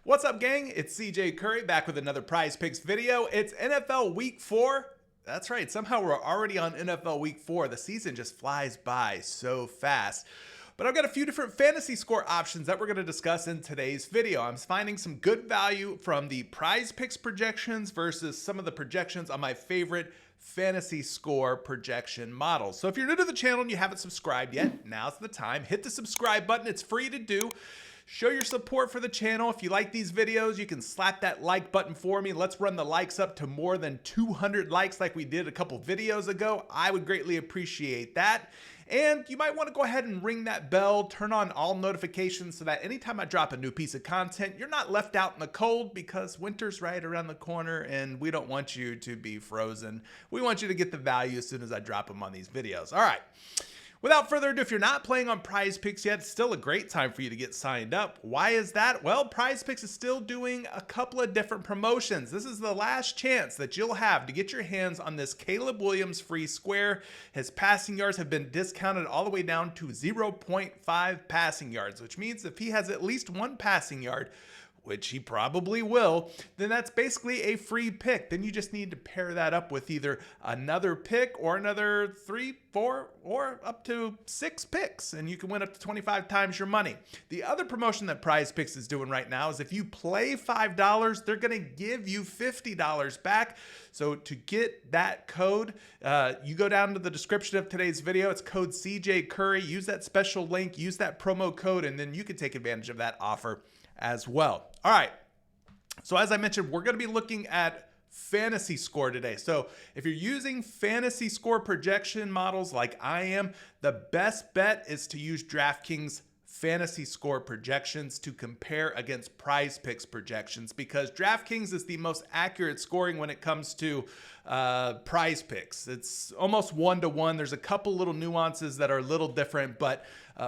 What's up, gang? It's CJ Curry back with another PrizePicks video. It's NFL Week 4. That's right, somehow we're already on NFL Week 4. The season just flies by so fast. But I've got a few different fantasy score options that we're going to discuss in today's video. I'm finding some good value from the PrizePicks projections versus some of the projections on my favorite fantasy score projection models. So if you're new to the channel and you haven't subscribed yet, now's the time. Hit the subscribe button. It's free to do. Show your support for the channel. If you like these videos, you can slap that like button for me. Let's run the likes up to more than 200 likes like we did a couple videos ago. I would greatly appreciate that. And you might want to go ahead and ring that bell, turn on all notifications so that anytime I drop a new piece of content, you're not left out in the cold because winter's right around the corner and we don't want you to be frozen. We want you to get the value as soon as I drop them on these videos. All right. Without further ado, if you're not playing on PrizePicks yet, it's still a great time for you to get signed up. Why is that? Well, PrizePicks is still doing a couple of different promotions. This is the last chance that you'll have to get your hands on this Caleb Williams free square. His passing yards have been discounted all the way down to 0.5 passing yards, which means if he has at least one passing yard, which he probably will, then that's basically a free pick. Then you just need to pair that up with either another pick or another 3, 4, or up to 6 picks, and you can win up to 25 times your money. The other promotion that PrizePicks is doing right now is if you play $5, they're gonna give you $50 back. So to get that code, you go down to the description of today's video. It's code CJ Curry. Use that special link, use that promo code, and then you can take advantage of that offer as well. All right. So as I mentioned, we're going to be looking at fantasy score today. So if you're using fantasy score projection models like I am, the best bet is to use DraftKings fantasy score projections to compare against PrizePicks projections, because DraftKings is the most accurate scoring when it comes to PrizePicks. It's almost 1-to-1. There's a couple little nuances that are a little different, but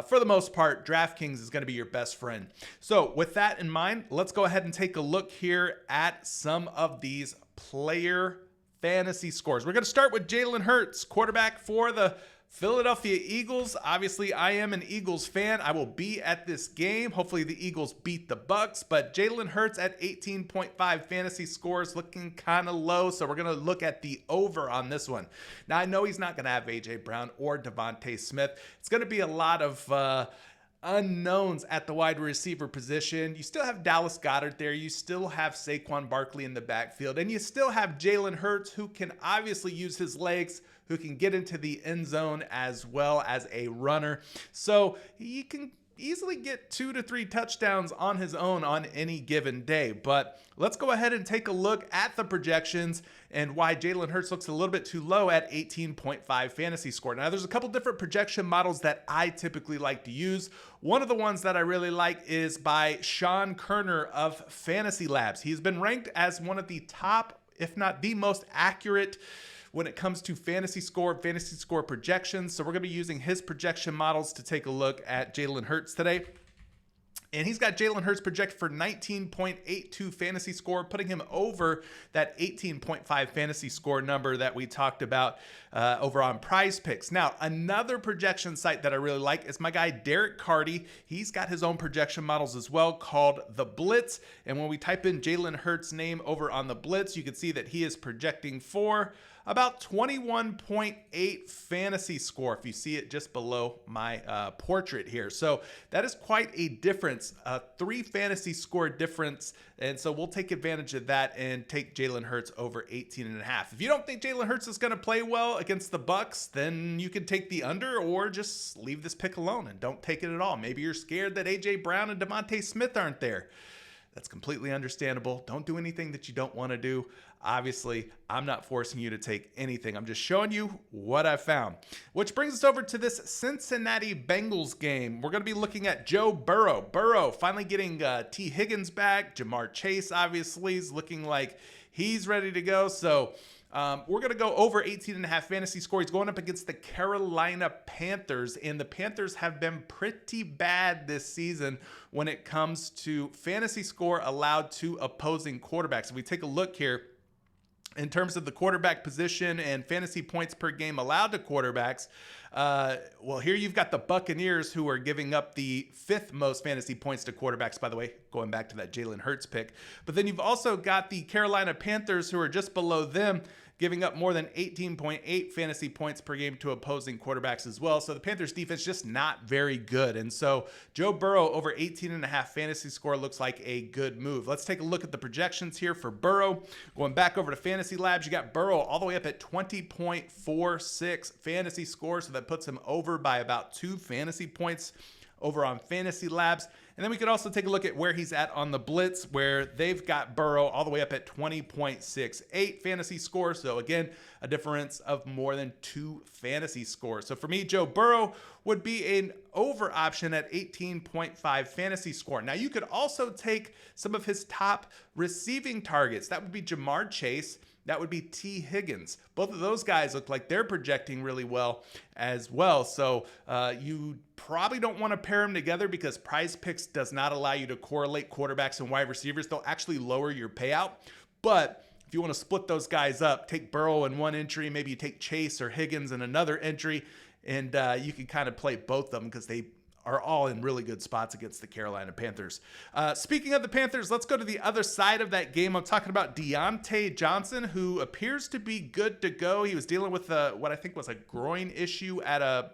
for the most part, DraftKings is going to be your best friend. So with that in mind, let's go ahead and take a look here at some of these player fantasy scores. We're going to start with Jalen Hurts, quarterback for the Philadelphia Eagles. Obviously, I am an Eagles fan. I will be at this game. Hopefully, the Eagles beat the Bucks, but Jalen Hurts at 18.5 fantasy scores looking kind of low, so we're going to look at the over on this one. Now, I know he's not going to have A.J. Brown or Devontae Smith. It's going to be a lot of unknowns at the wide receiver position. You still have Dallas Goedert there. You still have Saquon Barkley in the backfield, and you still have Jalen Hurts, who can obviously use his legs, who can get into the end zone as well as a runner. So he can easily get 2 to 3 touchdowns on his own on any given day. But let's go ahead and take a look at the projections and why Jalen Hurts looks a little bit too low at 18.5 fantasy score. Now, there's a couple different projection models that I typically like to use. One of the ones that I really like is by Sean Kerner of Fantasy Labs. He's been ranked as one of the top, if not the most accurate when it comes to fantasy score projections. So we're going to be using his projection models to take a look at Jalen Hurts today. And he's got Jalen Hurts projected for 19.82 fantasy score, putting him over that 18.5 fantasy score number that we talked about over on PrizePicks. Now, another projection site that I really like is my guy Derek Carty. He's got his own projection models as well called The Blitz. And when we type in Jalen Hurts' name over on The Blitz, you can see that he is projecting for about 21.8 fantasy score, if you see it just below my portrait here. So that is quite a difference, a 3 fantasy score difference. And so we'll take advantage of that and take Jalen Hurts over 18.5. If you don't think Jalen Hurts is going to play well against the Bucks, then you can take the under or just leave this pick alone and don't take it at all. Maybe you're scared that A.J. Brown and Devontae Smith aren't there. That's completely understandable. Don't do anything that you don't want to do. Obviously, I'm not forcing you to take anything. I'm just showing you what I found. Which brings us over to this Cincinnati Bengals game. We're going to be looking at Joe Burrow. Burrow finally getting T. Higgins back. Jamar Chase obviously is looking like he's ready to go. So we're going to go over 18.5 fantasy score. He's going up against the Carolina Panthers, and the Panthers have been pretty bad this season when it comes to fantasy score allowed to opposing quarterbacks. If we take a look here, In terms of the quarterback position and fantasy points per game allowed to quarterbacks, well, here you've got the Buccaneers, who are giving up the 5th most fantasy points to quarterbacks, by the way, going back to that Jalen Hurts pick. But then you've also got the Carolina Panthers, who are just below them, giving up more than 18.8 fantasy points per game to opposing quarterbacks as well. So the Panthers defense just not very good. And so Joe Burrow over 18.5 fantasy score looks like a good move. Let's take a look at the projections here for Burrow. Going back over to Fantasy Labs, you got Burrow all the way up at 20.46 fantasy score. So that puts him over by about 2 fantasy points over on Fantasy Labs. And then we could also take a look at where he's at on the Blitz, where they've got Burrow all the way up at 20.68 fantasy score. So again, a difference of more than 2 fantasy scores. So for me, Joe Burrow would be an over option at 18.5 fantasy score. Now you could also take some of his top receiving targets. That would be Jamar Chase. That would be T. Higgins. Both of those guys look like they're projecting really well as well. So you probably don't want to pair them together because PrizePicks does not allow you to correlate quarterbacks and wide receivers. They'll actually lower your payout. But if you want to split those guys up, take Burrow in one entry, maybe you take Chase or Higgins in another entry, and you can kind of play both of them because they are all in really good spots against the Carolina Panthers. Speaking of the Panthers, let's go to the other side of that game. I'm talking about Deontay Johnson, who appears to be good to go. He was dealing with what I think was a groin issue at a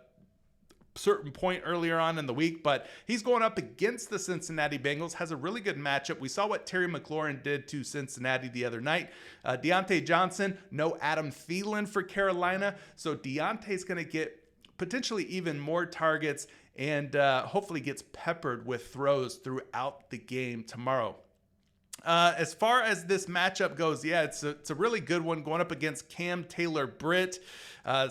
certain point earlier on in the week, but he's going up against the Cincinnati Bengals, has a really good matchup. We saw what Terry McLaurin did to Cincinnati the other night. Deontay Johnson, no Adam Thielen for Carolina, so Deontay's going to get potentially even more targets and hopefully gets peppered with throws throughout the game tomorrow. As far as this matchup goes, yeah, it's a really good one going up against Cam Taylor-Britt,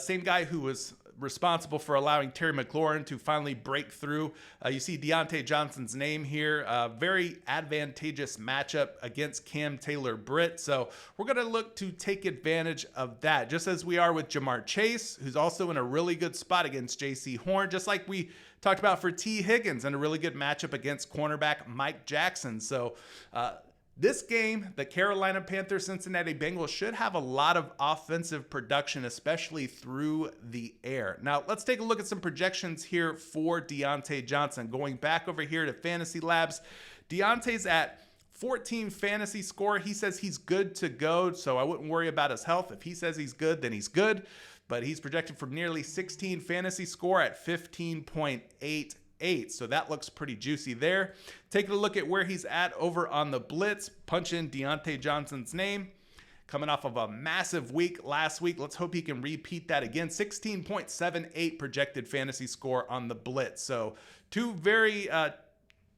same guy who was responsible for allowing Terry McLaurin to finally break through. You see Deontay Johnson's name here. Very advantageous matchup against Cam Taylor-Britt. So we're going to look to take advantage of that, just as we are with Jamar Chase, who's also in a really good spot against J.C. Horn, just like we talked about for T. Higgins, and a really good matchup against cornerback Mike Jackson. So this game, the Carolina Panthers Cincinnati Bengals, should have a lot of offensive production, especially through the air. Now, let's take a look at some projections here for Deontay Johnson. Going back over here to Fantasy Labs, Deontay's at 14 fantasy score. He says he's good to go, so I wouldn't worry about his health. If he says he's good, then he's good. But he's projected from nearly 16 fantasy score at 15.88. So that looks pretty juicy there. Taking a look at where he's at over on the Blitz, punch in Deontay Johnson's name. Coming off of a massive week last week. Let's hope he can repeat that again. 16.78 projected fantasy score on the Blitz. So two very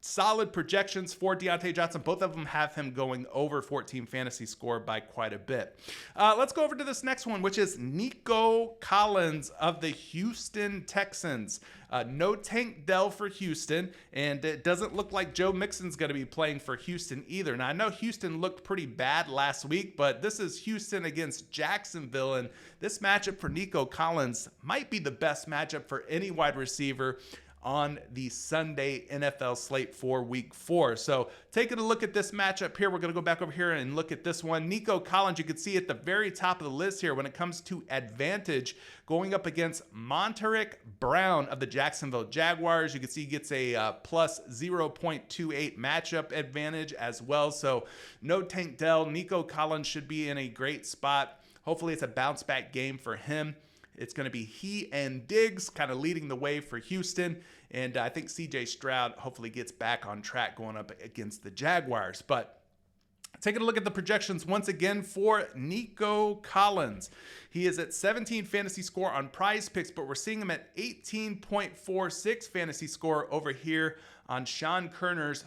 solid projections for Deontay Johnson. Both of them have him going over 14 fantasy score by quite a bit. Let's go over to this next one, which is Nico Collins of the Houston Texans. No Tank Dell for Houston, and it doesn't look like Joe Mixon's going to be playing for Houston either. Now, I know Houston looked pretty bad last week, but this is Houston against Jacksonville, and this matchup for Nico Collins might be the best matchup for any wide receiver on the Sunday NFL slate for week 4. So taking a look at this matchup here, we're going to go back over here and look at this one. Nico Collins, you can see at the very top of the list here when it comes to advantage, going up against Montaric Brown of the Jacksonville Jaguars. You can see he gets a plus 0.28 matchup advantage as well. So no Tank Dell. Nico Collins should be in a great spot. Hopefully it's a bounce back game for him. It's going to be he and Diggs kind of leading the way for Houston. And I think CJ Stroud hopefully gets back on track going up against the Jaguars. But taking a look at the projections once again for Nico Collins. He is at 17 fantasy score on PrizePicks, but we're seeing him at 18.46 fantasy score over here on Sean Kerner's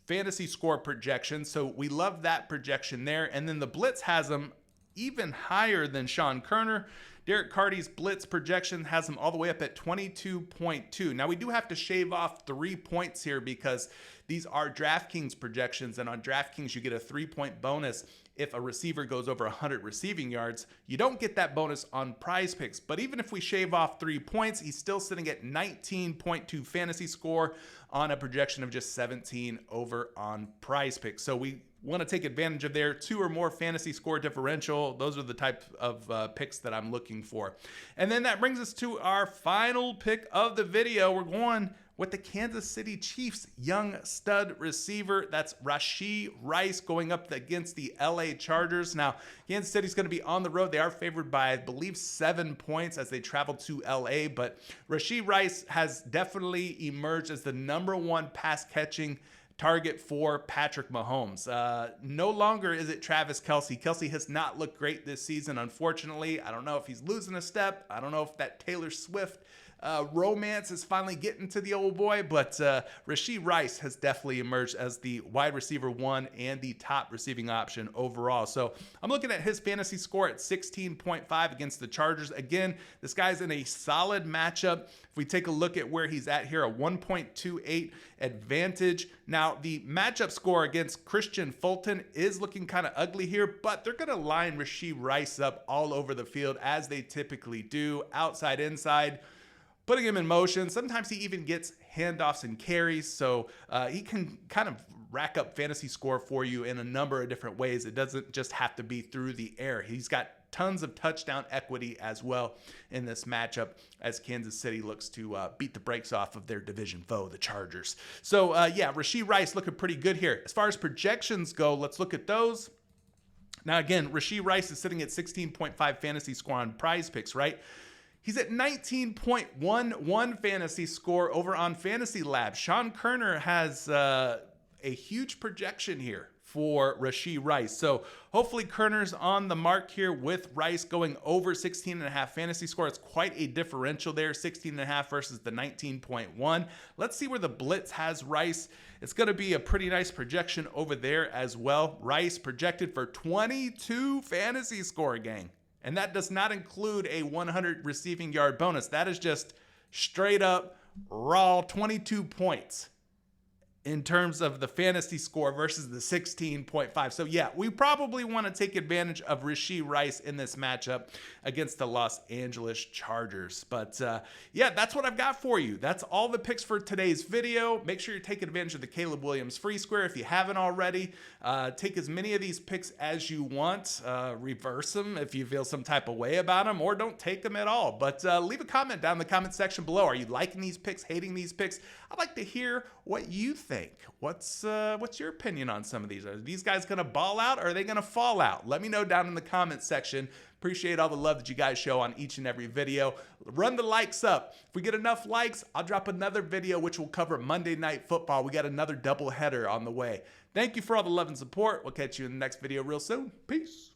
fantasy score projection. So we love that projection there. And then the Blitz has him even higher than Sean Kerner. Derek Carty's Blitz projection has him all the way up at 22.2. Now, we do have to shave off 3 points here because these are DraftKings projections, and on DraftKings, you get a 3-point bonus if a receiver goes over 100 receiving yards. You don't get that bonus on PrizePicks, but even if we shave off 3 points, he's still sitting at 19.2 fantasy score on a projection of just 17 over on PrizePicks. So we want to take advantage of their 2 or more fantasy score differential. Those are the type of picks that I'm looking for. And then that brings us to our final pick of the video. We're going with the Kansas City Chiefs young stud receiver. That's Rashee Rice going up against the LA Chargers. Now, Kansas City's going to be on the road. They are favored by, I believe, 7 points as they travel to LA, but Rashee Rice has definitely emerged as the #1 pass catching target for Patrick Mahomes. No longer is it Travis Kelce. Kelce has not looked great this season, unfortunately. I don't know if he's losing a step. I don't know if that Taylor Swift romance is finally getting to the old boy, but Rashee Rice has definitely emerged as the wide receiver 1 and the top receiving option overall. So I'm looking at his fantasy score at 16.5 against the Chargers. Again, this guy's in a solid matchup. If we take a look at where he's at here, a 1.28 advantage. Now, the matchup score against Christian Fulton is looking kind of ugly here, but they're going to line Rashee Rice up all over the field as they typically do, outside, inside, putting him in motion. Sometimes he even gets handoffs and carries, so he can kind of rack up fantasy score for you in a number of different ways. It doesn't just have to be through the air. He's got tons of touchdown equity as well in this matchup as Kansas City looks to beat the brakes off of their division foe, the Chargers. So, yeah, Rashee Rice looking pretty good here. As far as projections go, let's look at those. Now, again, Rashee Rice is sitting at 16.5 fantasy score on PrizePicks, right? He's at 19.11 fantasy score over on Fantasy Lab. Sean Kerner has a huge projection here for Rashee Rice. So hopefully Kerner's on the mark here with Rice going over 16.5 fantasy score. It's quite a differential there, 16.5 versus the 19.1. Let's see where the Blitz has Rice. It's going to be a pretty nice projection over there as well. Rice projected for 22 fantasy score, gang. And that does not include a 100 receiving yard bonus. That is just straight up raw 22 points in terms of the fantasy score versus the 16.5. So yeah, we probably want to take advantage of Rashee Rice in this matchup against the Los Angeles Chargers. But yeah, that's what I've got for you. That's all the picks for today's video. Make sure you take advantage of the Caleb Williams free square if you haven't already. Take as many of these picks as you want. Reverse them if you feel some type of way about them, or don't take them at all. But leave a comment down in the comment section below. Are you liking these picks, hating these picks? I'd like to hear what you think. What's your opinion on some of these? Are these guys going to ball out, or are they going to fall out? Let me know down in the comment section. Appreciate all the love that you guys show on each and every video. Run the likes up. If we get enough likes, I'll drop another video which will cover Monday Night Football. We got another doubleheader on the way. Thank you for all the love and support. We'll catch you in the next video real soon. Peace.